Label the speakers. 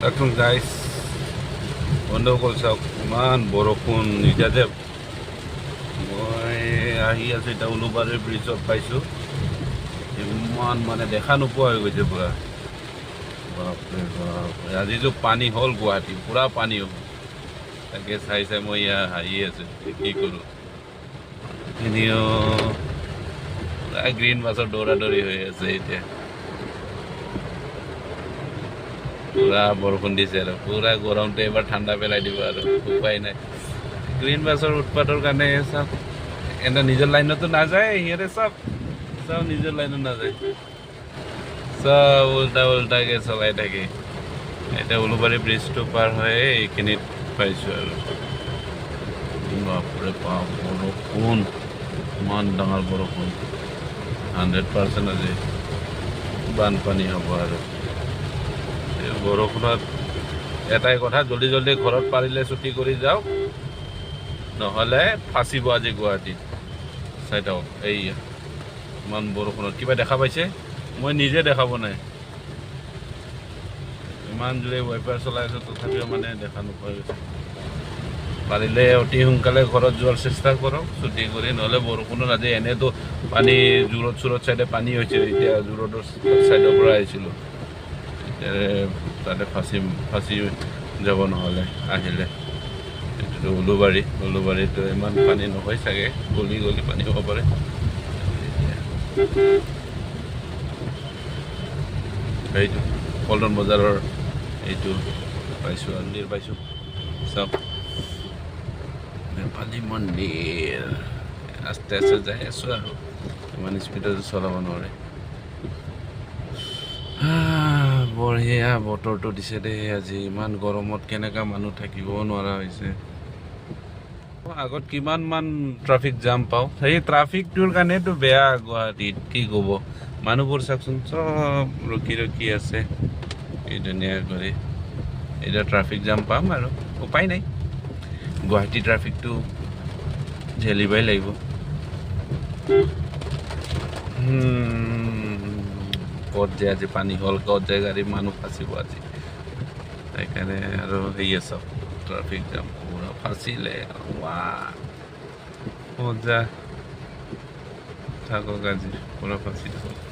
Speaker 1: এখন গাইছ বন্ধুসকল চাওক ইমান বৰষুণ এতিয়া যে মই আহি আছোঁ এতিয়া উলুবাৰীৰ ব্ৰিজত পাইছোঁ ইমান মানে দেখা নোপোৱা হৈ গৈছে পূৰা বাপৰে বাপ আজিতো পানী হ'ল গুৱাহাটী পূৰা পানী হ'ল তাকে চাই চাই মই ইয়াত হাঁহি আছোঁ কি কৰোঁ এনেও পূৰা গ্ৰীণ বাছৰ দৌৰা দৌৰি হৈ আছে এতিয়া পূৰা বৰষুণ দিছে আৰু পূৰা গৰমটো এবাৰ ঠাণ্ডা পেলাই দিব আৰু উপায় নাই গ্ৰীণ বাছৰ উৎপাতৰ কাৰণে চাওক এনে নিজৰ লাইনতো নাযায় সিহঁতে চব নিজৰ লাইনত নাযায় চব উল্টা উল্টাকৈ চলাই থাকে এতিয়া উলুবাৰী ব্ৰিজটো পাৰ হৈ এইখিনিত পাইছোঁ আৰু বাপৰে বাপ বৰষুণ ইমান ডাঙৰ বৰষুণ 100% আজি বানপানী হ'ব আৰু বৰষুণত এটাই কথা জলদি জলদি ঘৰত পাৰিলে ছুটি কৰি যাওক নহ'লে ফাঁচিব আজি গুৱাহাটীত চাই থাকক এই ইমান বৰষুণত কিবা দেখা পাইছে মই নিজে দেখা পোৱা নাই ইমান জোৰে ৱাইপাৰ চলাই আছোঁ তথাপিও মানে দেখা নোপোৱা গৈছে পাৰিলে অতি সোনকালে ঘৰত যোৱাৰ চেষ্টা কৰক ছুটি কৰি নহ'লে বৰষুণত আজি এনেতো পানী জোৰত চোৰত চাইডে পানী হৈছে এতিয়া জোৰতৰ চাইডৰ পৰা আহিছিলোঁ তাতে ফাঁচি যাব নহ'লে আহিলে এইটোতো উলুবাৰীতো ইমান পানী নহয় চাগে গলি গলি পানী হ'ব পাৰে সেইটো পল্টন বজাৰৰ এইটো পাইছোঁ মন্দিৰ পাইছোঁ চাওক নেপালী মন্দিৰ আস্তে আস্তে যাই আছোঁ আৰু ইমান স্পীডত চলাব নোৱাৰে বঢ়িয়া বতৰটো দিছে দেই আজি ইমান গৰমত কেনেকুৱা মানুহ থাকিব নোৱাৰা হৈছে আগত কিমানমান ট্ৰাফিক জাম পাওঁ সেই ট্ৰাফিকটোৰ কাৰণেতো বেয়া গুৱাহাটীত কি ক'ব মানুহবোৰ চাওকচোন চব ৰখি ৰখি আছে এই ধুনীয়া কৰি এতিয়া ট্ৰাফিক জাম পাম আৰু উপায় নাই গুৱাহাটী ট্ৰাফিকটো ঝেলিবই লাগিব ক'ত যে আজি পানী হ'ল ক'ত যে গাড়ী মানুহ ফাঁচিব আজি সেইকাৰণে আৰু সেয়ে চব ট্ৰাফিক জাম পূৰা ফাঁচিলে মজা থাকক আজি পূৰা ফাঁচি থাকক